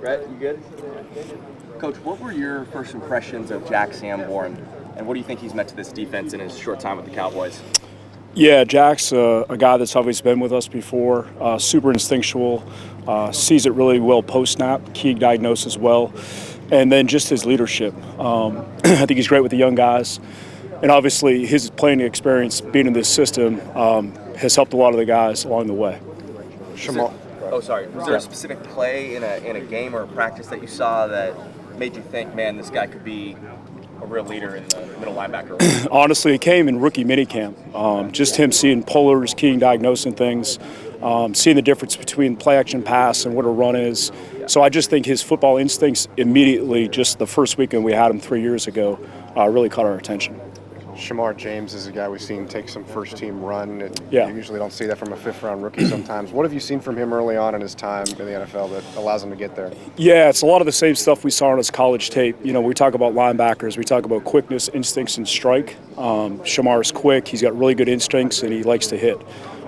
Brett, you good? Coach, what were your first impressions of Jack Sanborn, and what do you think he's meant to this defense in his short time with the Cowboys? Yeah, Jack's a guy that's always been with us before, super instinctual, sees it really well post-snap, key diagnosis well, and then just his leadership. I think he's great with the young guys, and obviously his playing experience being in this system has helped a lot of the guys along the way. Was there a specific play in a game or a practice that you saw that made you think, man, this guy could be a real leader in the middle linebacker role? Honestly, it came in rookie minicamp. Just him seeing pullers, keying, diagnosing things, seeing the difference between play action pass and what a run is. So I just think his football instincts immediately, just the first weekend we had him 3 years ago, really caught our attention. Shamar James is a guy we've seen take some first-team run. Yeah. You usually don't see that from a fifth-round rookie sometimes. What have you seen from him early on in his time in the NFL that allows him to get there? Yeah, it's a lot of the same stuff we saw on his college tape. You know, we talk about linebackers. We talk about quickness, instincts, and strike. Shamar's quick. He's got really good instincts, and he likes to hit.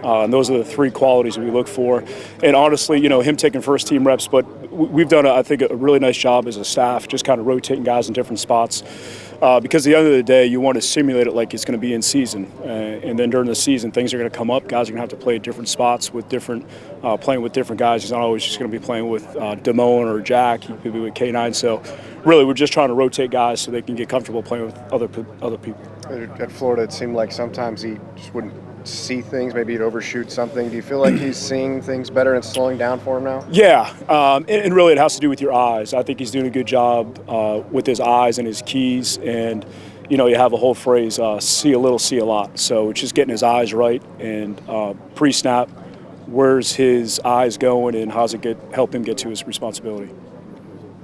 And those are the three qualities we look for. And honestly, you know, him taking first-team reps, but we've done, I think, a really nice job as a staff, just kind of rotating guys in different spots. Because at the end of the day, you want to simulate it like it's going to be in season. And then during the season, things are going to come up. Guys are going to have to play at different spots with different, playing with different guys. He's not always just going to be playing with Damone or Jack. He could be with K9. So really, we're just trying to rotate guys so they can get comfortable playing with other people. At Florida, it seemed like sometimes he just wouldn't see things. Maybe he'd overshoot something. Do you feel like he's seeing things better and slowing down for him now? Yeah, and really it has to do with your eyes. I think he's doing a good job with his eyes and his keys. And, you know, you have a whole phrase, see a little, see a lot. So it's just getting his eyes right. And pre-snap, where's his eyes going and how's it help him get to his responsibility?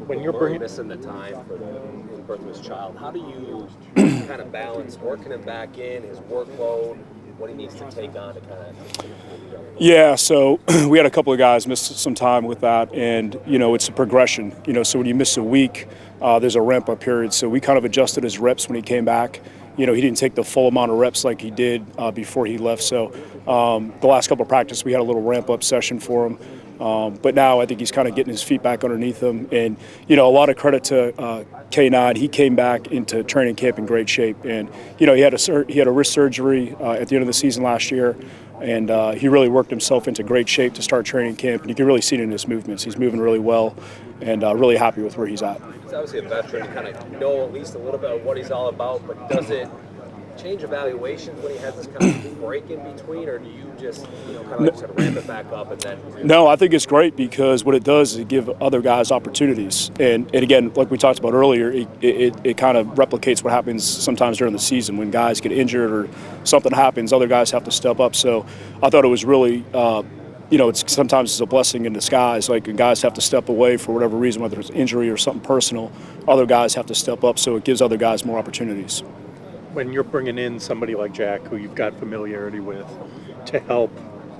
When you're missing the time for the birth of his child, how do you kind of balance working him back in, his workload, what he needs to take on to kind of... Yeah, so we had a couple of guys miss some time with that, and, you know, it's a progression. You know, so when you miss a week, there's a ramp-up period. So we kind of adjusted his reps when he came back. You know, he didn't take the full amount of reps like he did before he left. So the last couple of practice, we had a little ramp-up session for him. But now I think he's kind of getting his feet back underneath him. And, you know, a lot of credit to K9. He came back into training camp in great shape. And, you know, he had a wrist surgery at the end of the season last year. And he really worked himself into great shape to start training camp. And you can really see it in his movements. He's moving really well and really happy with where he's at. He's obviously a veteran. You kind of know at least a little bit of what he's all about. But does it change evaluations when he has this kind of break in between, or do you just, you know, kind of like sort of ramp it back up and then? No, I think it's great because what it does is it gives other guys opportunities. And again, like we talked about earlier, it kind of replicates what happens sometimes during the season when guys get injured or something happens, other guys have to step up. So I thought it was really, you know, sometimes it's a blessing in disguise. Like guys have to step away for whatever reason, whether it's injury or something personal, other guys have to step up. So it gives other guys more opportunities. When you're bringing in somebody like Jack, who you've got familiarity with, to help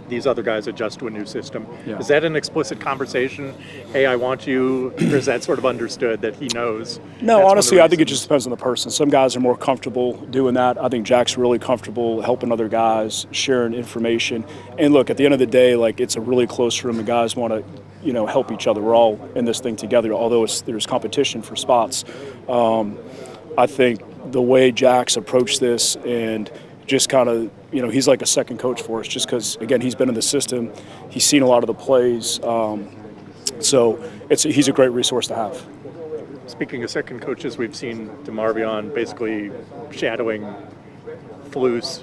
these other guys adjust to a new system, is that an explicit conversation? Hey, I want you, or is that sort of understood that he knows? No, honestly, I think it just depends on the person. Some guys are more comfortable doing that. I think Jack's really comfortable helping other guys, sharing information. And look, at the end of the day, like it's a really close room, and guys want to, you know, help each other. We're all in this thing together, although there's competition for spots. I think the way Jack's approached this and just kind of, you know, he's like a second coach for us just because, again, he's been in the system. He's seen a lot of the plays. So he's a great resource to have. Speaking of second coaches, we've seen DeMarvion basically shadowing Flus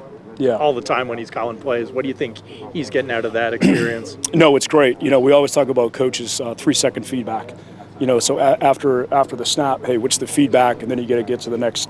all the time when he's calling plays. What do you think he's getting out of that experience? No, it's great. You know, we always talk about coaches 3-second feedback. You know, so after the snap, hey, what's the feedback? And then you got to get to the next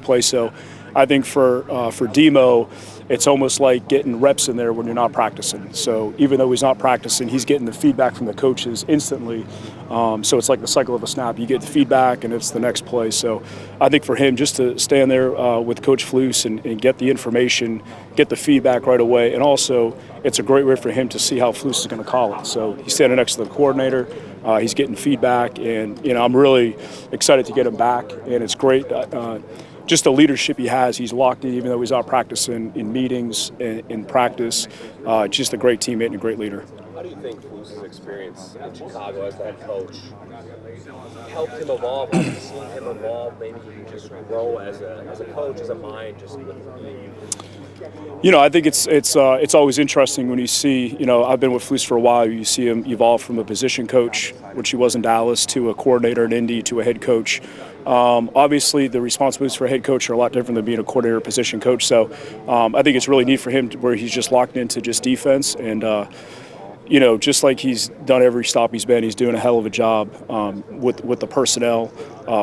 play. So I think for Demo, it's almost like getting reps in there when you're not practicing. So even though he's not practicing, he's getting the feedback from the coaches instantly. So it's like the cycle of a snap. You get the feedback, and it's the next play. So I think for him, just to stand there with Coach Flus and get the information, get the feedback right away, and also it's a great way for him to see how Flus is going to call it. So he's standing next to the coordinator. He's getting feedback, and, you know, I'm really excited to get him back, and it's great. Just the leadership he has, he's locked in even though he's out practicing in meetings, in practice. Just a great teammate and a great leader. How do you think Fluce's experience in Chicago as the head coach helped him evolve? How have you seen him evolve, maybe just grow as a coach, as a mind, just with you? You know, I think it's always interesting when you see, you know, I've been with Fluce for a while. You see him evolve from a position coach, which he was in Dallas, to a coordinator in Indy, to a head coach. Obviously, the responsibilities for a head coach are a lot different than being a coordinator or position coach. So I think it's really neat for him where he's just locked into just defense. And, you know, just like he's done every stop he's been, he's doing a hell of a job with the personnel,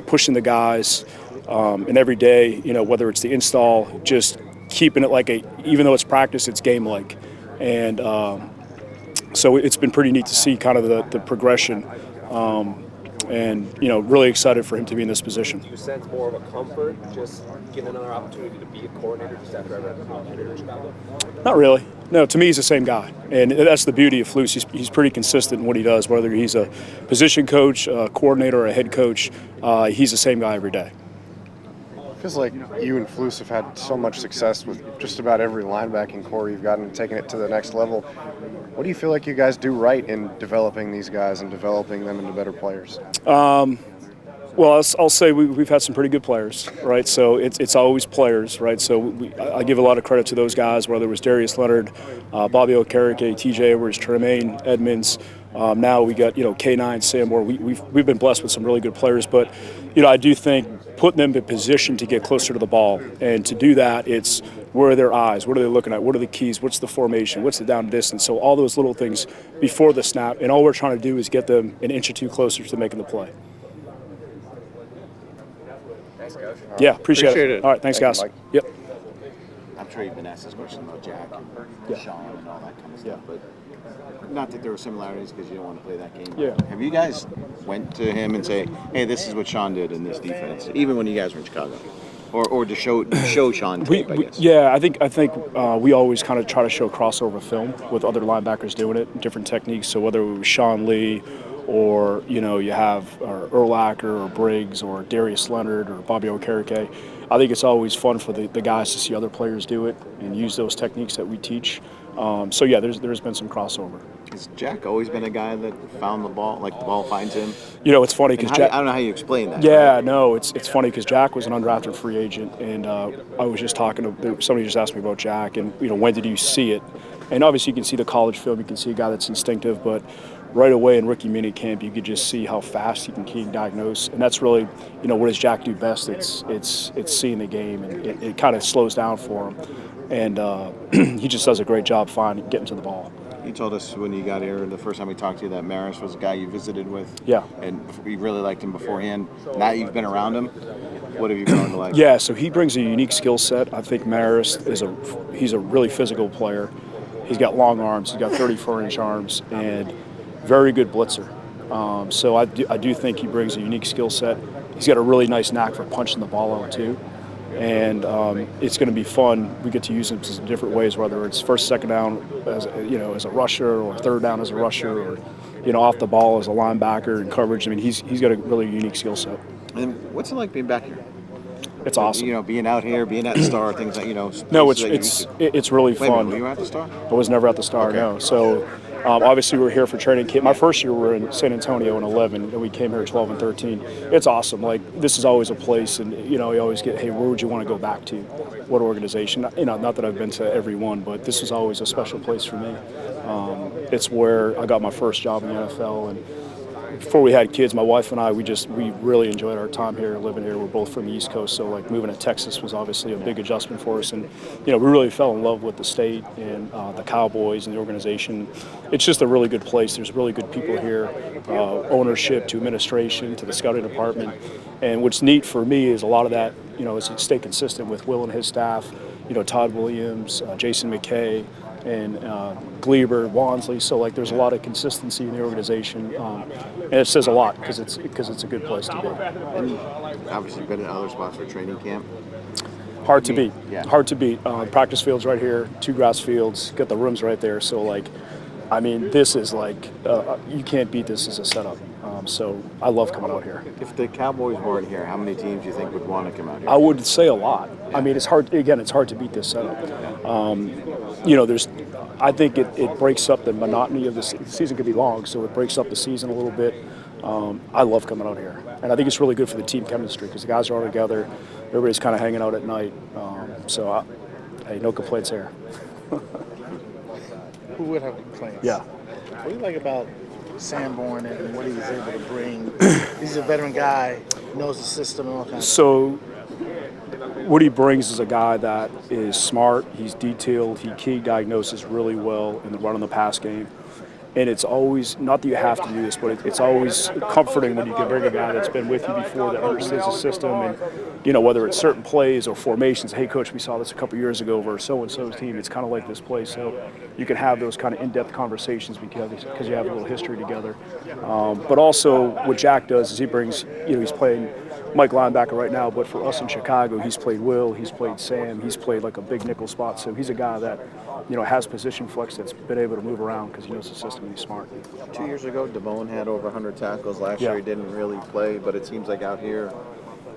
pushing the guys. And every day, you know, whether it's the install, just keeping it like even though it's practice, it's game-like. And so it's been pretty neat to see kind of the progression. And, you know, really excited for him to be in this position. Do you sense more of a comfort just getting another opportunity to be a coordinator just after I've been a coordinator in Chicago? Not really. No, to me, he's the same guy. And that's the beauty of Fluce. He's pretty consistent in what he does, whether he's a position coach, a coordinator, or a head coach. He's the same guy every day. Feels like you and Fluce have had so much success with just about every linebacking core you've gotten, taking it to the next level. What do you feel like you guys do right in developing these guys and developing them into better players? Well, I'll say we've had some pretty good players, right? So it's always players, right? So I give a lot of credit to those guys, whether it was Darius Leonard, Bobby Okereke, TJ Edwards, Tremaine Edmonds. Now we got, you know, K9, Sam Moore. We've been blessed with some really good players, but, you know, I do think putting them in position to get closer to the ball, and to do that, it's where are their eyes, what are they looking at, what are the keys, what's the formation, what's the down distance. So all those little things before the snap, and all we're trying to do is get them an inch or two closer to making the play. Thanks, Coach. Yeah, appreciate it. All right, thanks, Thank guys. you, Mike. Yep. I'm sure you've been asked this question about Jack and Yeah. Sean and all that kind of stuff, Yeah. but not that there were similarities because you don't want to play that game. Yeah. Have you guys went to him and say, hey, this is what Sean did in this defense, even when you guys were in Chicago? Or to show Sean tape, I guess? Yeah, I think we always kind of try to show crossover film with other linebackers doing it, different techniques. So whether it was Sean Lee, or, you know, you have Urlacher or Briggs or Darius Leonard or Bobby Okereke, I think it's always fun for the guys to see other players do it and use those techniques that we teach. So yeah, there's been some crossover. Has Jack always been a guy that found the ball, like the ball finds him? You know, it's funny because I don't know how you explain that. Yeah, no, it's funny because Jack was an undrafted free agent, and I was just talking to somebody just asked me about Jack, and, you know, when did you see it? And obviously you can see the college film, you can see a guy that's instinctive, but right away in rookie mini camp, you could just see how fast he can diagnose, and that's really, you know, what does Jack do best? It's seeing the game, and it kind of slows down for him, and he just does a great job getting to the ball. You told us when you got here, the first time we talked to you, that Maris was a guy you visited with. Yeah. And you really liked him beforehand. Now you've been around him, what have you grown to like? Yeah, so he brings a unique skill set. I think Maris he's a really physical player. He's got long arms. He's got 34-inch arms, and very good blitzer. So I do think he brings a unique skill set. He's got a really nice knack for punching the ball out too. And it's going to be fun. We get to use him in different ways, whether it's first, second down as a rusher, or third down as a rusher, or, you know, off the ball as a linebacker and coverage. I mean, he's got a really unique skill set. And what's it like being back here? It's awesome. You know, being out here, being at the Star, things like, you know. No, it's really Wait a fun. minute, were you at the Star? I was never at the Star, Okay. no. So obviously we were here for training camp. My first year we were in San Antonio in 11, and we came here at 12 and 13. It's awesome. Like, this is always a place, and, you know, you always get, hey, where would you want to go back to? What organization? You know, not that I've been to every one, but this is always a special place for me. It's where I got my first job in the NFL, and before we had kids, my wife and I, we really enjoyed our time here, living here. We're both from the East Coast, so like moving to Texas was obviously a big adjustment for us. And, you know, we really fell in love with the state and the Cowboys and the organization. It's just a really good place. There's really good people here, ownership to administration to the scouting department. And what's neat for me is a lot of that, you know, is to stay consistent with Will and his staff, you know, Todd Williams, Jason McKay, and Gleber, Wansley. So, like, there's a lot of consistency in the organization, and it says a lot because it's a good place to be. And obviously you've been in other spots for training camp. Hard to beat. Yeah. Hard to beat. Practice fields right here, 2 grass fields, got the rooms right there. So, like, I mean, this is like, you can't beat this as a setup. So I love coming out here. If the Cowboys weren't here, how many teams do you think would want to come out here? I would say a lot. I mean, it's hard to beat this setup. You know, I think it breaks up the monotony of the season. Could be long, so it breaks up the season a little bit. I love coming out here, and I think it's really good for the team chemistry because the guys are all together. Everybody's kind of hanging out at night. Hey, no complaints there. Who would have complaints? Yeah. What do you like about Sanborn and what he's able to bring? He's a veteran guy, knows the system and all kinds. So what he brings is a guy that is smart, he's detailed, he key diagnoses really well in the run of the pass game. And it's always, not that you have to do this, but it's always comforting when you can bring a guy that's been with you before that understands the system and, whether it's certain plays or formations. Hey, coach, we saw this a couple years ago versus so-and-so's team. It's kind of like this play. So you can have those kind of in-depth conversations because you have a little history together. But also what Jack does is he brings, he's playing Mike linebacker right now, but for us in Chicago, he's played Will, he's played Sam, he's played like a big nickel spot. So he's a guy that, has position flex that's been able to move around because he knows the system and he's smart. 2 years ago, Damone had over 100 tackles. Last year, he didn't really play, but it seems like out here,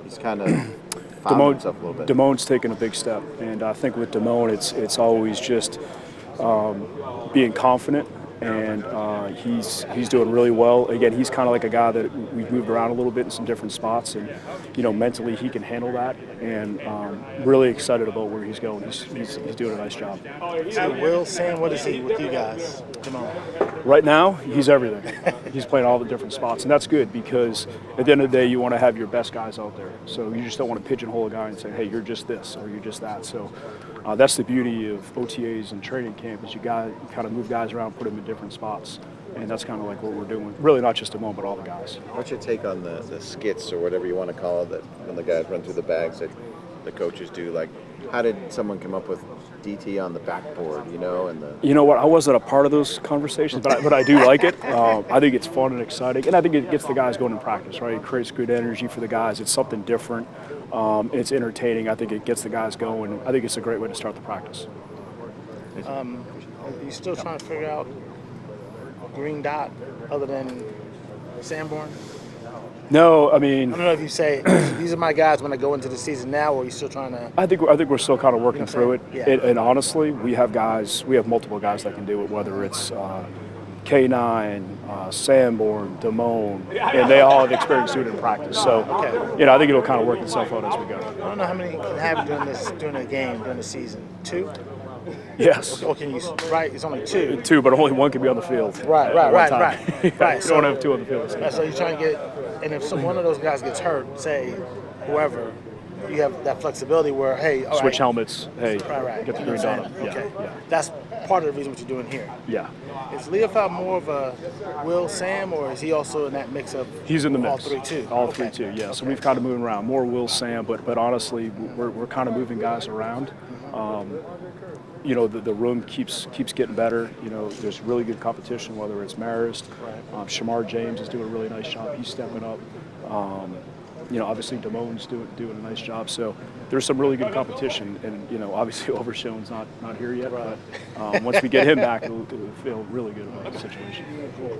he's kind of found himself a little bit. Damone's taken a big step, and I think with Damone, it's always just being confident, and he's doing really well. Again, he's kind of like a guy that we've moved around a little bit in some different spots, and mentally he can handle that, and really excited about where he's going. He's doing a nice job. So Will, Sam, what is he with you guys? Right now, he's everything. He's playing all the different spots, and that's good because at the end of the day, you want to have your best guys out there. So you just don't want to pigeonhole a guy and say, hey, you're just this or you're just that. So that's the beauty of OTAs and training camp is you kind of move guys around, put them in different spots, and that's kind of like what we're doing. Really not just Damone, but all the guys. What's your take on the skits or whatever you want to call it, that when the guys run through the bags that the coaches do? Like, how did someone come up with DT on the backboard, and the... You know what? I wasn't a part of those conversations, but I do like it. I think it's fun and exciting, and I think it gets the guys going in practice, right? It creates good energy for the guys. It's something different. It's entertaining. I think it gets the guys going. I think it's a great way to start the practice. Are you still trying to figure out green dot other than Sanborn? No, I I don't know if you say these are my guys when I go into the season now, or are you still trying to? I think we're still kind of working through it. Yeah. And honestly, we have multiple guys that can do it, whether it's K9, Sanborn, Damone, and they all have experience doing it in practice. So, I think it'll kind of work itself out as we go. I don't know how many you can have during a game, during the season. 2? Yes. Or can you? Right, it's only 2. 2, but only one can be on the field. Right. You don't have 2 on the field. So you're trying to get, and if one of those guys gets hurt, say whoever, you have that flexibility where, hey, all switch right, helmets. Hey, right. get the You know green what dot I'm up. saying? Okay. Yeah. That's part of the reason what you're doing here. Yeah. Is Leofeld more of a Will Sam, or is he also in that mix of? He's in the mix. All 3 too. All 3 too. Yeah. So we've kind of moving around more Will Sam, but honestly, we're kind of moving guys around. The room keeps getting better. There's really good competition, whether it's Marist, Shamar James is doing a really nice job. He's stepping up. Obviously Damone's doing a nice job. So there's some really good competition, and obviously Overshone's not here yet. But once we get him back, it'll feel really good about the situation.